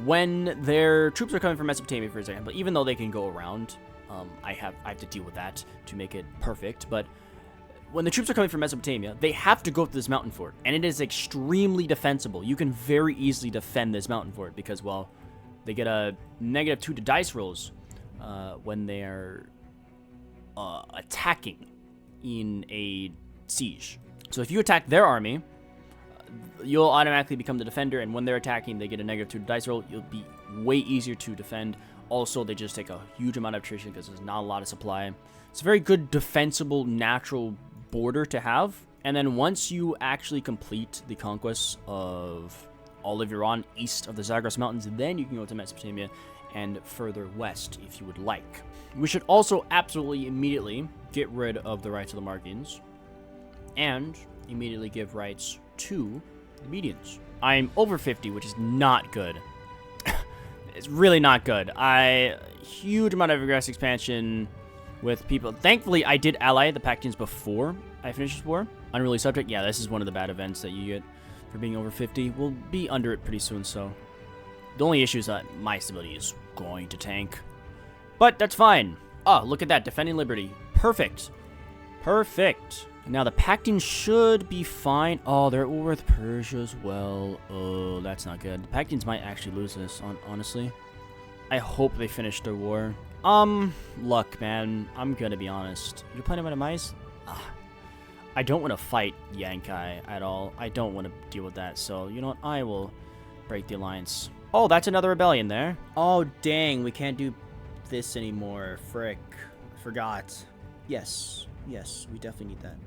when their troops are coming from Mesopotamia, for example, even though they can go around, I have to deal with that to make it perfect, but when the troops are coming from Mesopotamia, they have to go to this mountain fort, and it is extremely defensible. You can very easily defend this mountain fort because, well, they get a -2 to dice rolls when they're attacking in a siege. So if you attack their army, you'll automatically become the defender, and when they're attacking, they get a -2 to dice roll. You'll be way easier to defend. Also, they just take a huge amount of attrition because there's not a lot of supply. It's a very good defensible natural border to have. And then once you actually complete the conquest of all of Iran east of the Zagros Mountains, then you can go to Mesopotamia and further west if you would like. We should also absolutely immediately get rid of the rights of the Markians and immediately give rights to the Medians. I'm over 50, which is not good. It's really not good. Huge amount of aggressive expansion with people. Thankfully, I did ally the Pactians before I finished this war. Unruly subject. Yeah, this is one of the bad events that you get for being over 50. We'll be under it pretty soon, so the only issue is that my stability is going to tank. But that's fine. Oh, look at that. Defending liberty. Perfect. Perfect. Now, the Pactians should be fine. Oh, they're with Persia as well. Oh, that's not good. The Pactians might actually lose this, honestly. I hope they finish their war. Luck, man. I'm gonna be honest. You're playing my demise? I don't want to fight Yankai at all. I don't want to deal with that. So, you know what? I will break the alliance. Oh, that's another rebellion there. Oh, dang. We can't do this anymore. Frick. Forgot. Yes. Yes, we definitely need that.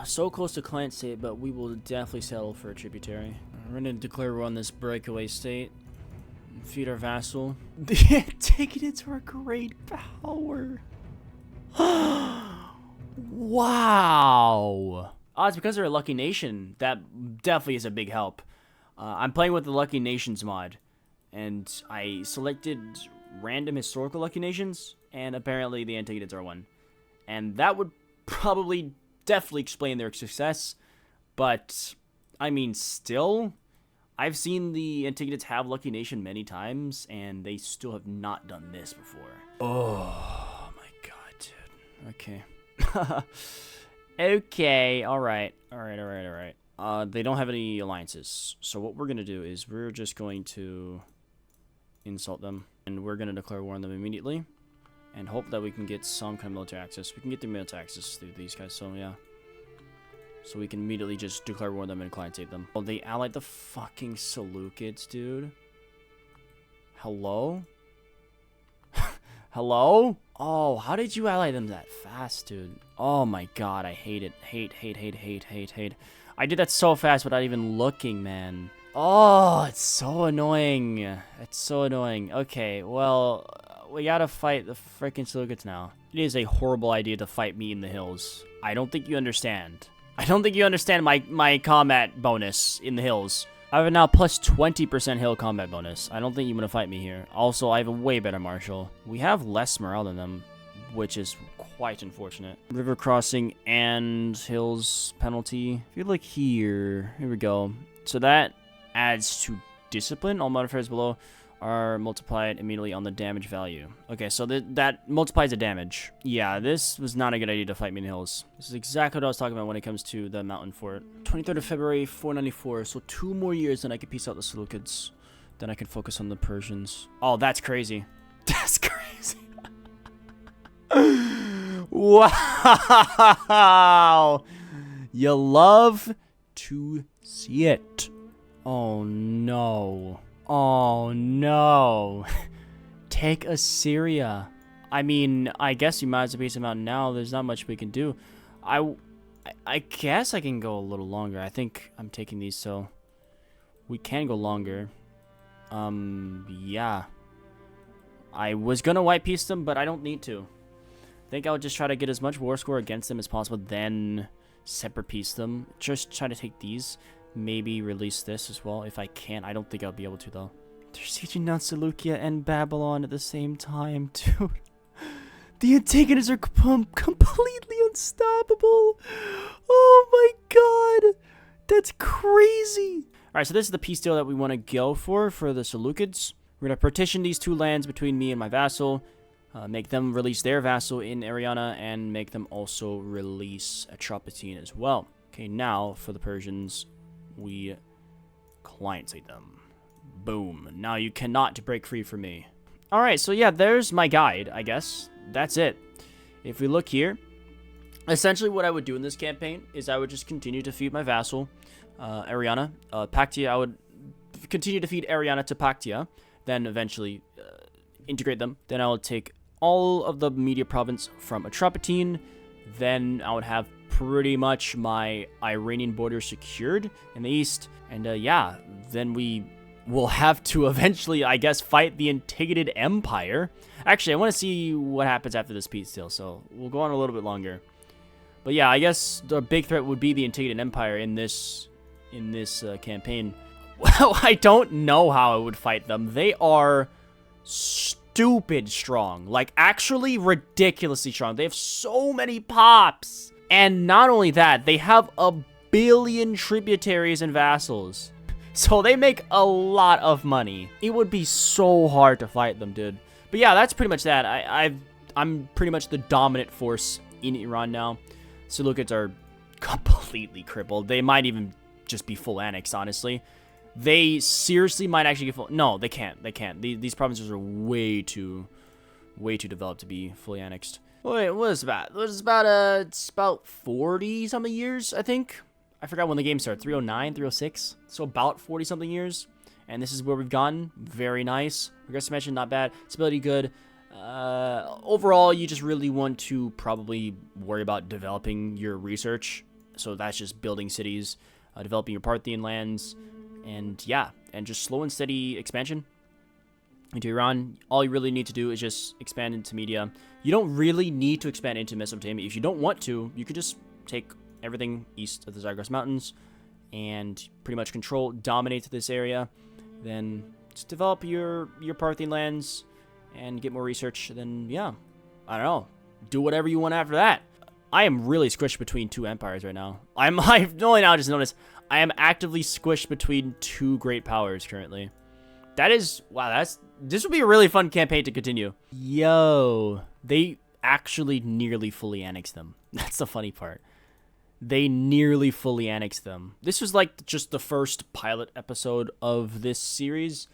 So close to client state, but we will definitely settle for a tributary. We're going to declare we're on this breakaway state. Feed our vassal. Take it into our great power. Wow. Oh, it's because they're a lucky nation. That definitely is a big help. I'm playing with the Lucky Nations mod, and I selected random historical Lucky Nations, and apparently the Antigonids are one. And that would probably definitely explain their success, but I mean, still, I've seen the Antigonids have Lucky Nation many times, and they still have not done this before. Oh my god, dude. Okay. Okay, alright. They don't have any alliances, so what we're gonna do is we're just going to insult them, and we're gonna declare war on them immediately. And hope that we can get some kind of military access. We can get the military access through these guys, so yeah. So we can immediately just declare war on them and client save them. Oh, they allied the fucking Seleucids, dude. Hello? Hello? Oh, how did you ally them that fast, dude? Oh my god, I hate it. Hate. I did that so fast without even looking, man. Oh, it's so annoying. It's so annoying. Okay, well, we gotta fight the freaking Seleucids now. It is a horrible idea to fight me in the hills. I don't think you understand. I don't think you understand my combat bonus in the hills. I have a now plus 20% hill combat bonus. I don't think you want to fight me here. Also, I have a way better martial. We have less morale than them, which is quite unfortunate. River crossing and hills penalty. If you look here we go. So that adds to discipline. All modifiers below are multiplied immediately on the damage value. Okay, so that multiplies the damage. Yeah, this was not a good idea to fight me in the hills. This is exactly what I was talking about when it comes to the mountain fort. 23rd of February, 494. So 2 more years, then I can peace out the Seleucids. Then I can focus on the Persians. Oh, that's crazy. That's crazy. Wow. You love to see it. Oh, no. Oh, no. Take Assyria. I mean, I guess you might as well peace them out now. There's not much we can do. I guess I can go a little longer. I think I'm taking these, so we can go longer. Yeah. I was gonna white piece them, but I don't need to. I think I'll just try to get as much war score against them as possible, then separate piece them. Just try to take these. Maybe release this as well if I can. I don't think I'll be able to, though. They're sieging down Seleucia and Babylon at the same time, dude. The Antagonists are completely unstoppable. Oh my god. That's crazy. Alright, so this is the peace deal that we want to go for the Seleucids. We're going to partition these 2 lands between me and my vassal. Make them release their vassal in Ariana, and make them also release Atropatene as well. Okay, now for the Persians, we clientate them. Boom. Now you cannot break free from me. Alright, so yeah, there's my guide, I guess. That's it. If we look here, essentially what I would do in this campaign is I would just continue to feed my vassal, Ariana. Parthia, I would continue to feed Ariana to Parthia, then eventually integrate them. Then I would take all of the Media province from Atropatene. Then I would have pretty much my Iranian border secured in the east. And yeah, then we will have to eventually, I guess, fight the Antigonid Empire. Actually, I want to see what happens after this peace deal, so we'll go on a little bit longer. But yeah, I guess the big threat would be the Antigonid Empire in this campaign. Well, I don't know how I would fight them. They are stupid strong. Like, actually ridiculously strong. They have so many pops. And not only that, they have a billion tributaries and vassals. So they make a lot of money. It would be so hard to fight them, dude. But yeah, that's pretty much that. I'm pretty much the dominant force in Iran now. Seleucids are completely crippled. They might even just be full annexed, honestly. They seriously might actually get full... No, they can't. They can't. These provinces are way too developed to be fully annexed. Wait, what is that? It's about 40-something years, I think. I forgot when the game started. 309, 306. So about 40-something years. And this is where we've gotten. Very nice. Regressive mention, not bad. Stability, good. Overall, you just really want to probably worry about developing your research. So that's just building cities, developing your Parthian lands, and yeah, and just slow and steady expansion into Iran. All you really need to do is just expand into Media. You don't really need to expand into Mesopotamia. If you don't want to, you could just take everything east of the Zagros Mountains and pretty much dominate this area. Then just develop your Parthian lands and get more research. Then yeah, I don't know, do whatever you want after that. I am really squished between 2 empires right now. I've only now just noticed I am actively squished between 2 great powers currently. That is, wow, this will be a really fun campaign to continue. Yo, they actually nearly fully annexed them. That's the funny part. They nearly fully annexed them. This was like just the first pilot episode of this series.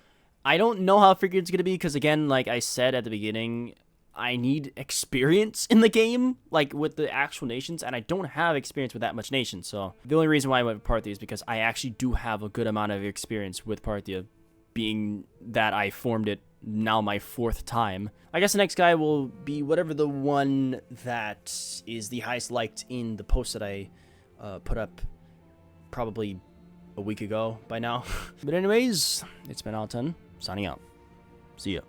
I don't know how freaking it's going to be because, again, like I said at the beginning, I need experience in the game, like with the actual nations, and I don't have experience with that much nation. So the only reason why I went with Parthia is because I actually do have a good amount of experience with Parthia, being that I formed it now my 4th time. I guess the next guy will be whatever the one that is the highest liked in the post that I put up probably a week ago by now. But anyways, it's been Alton, signing out. See ya.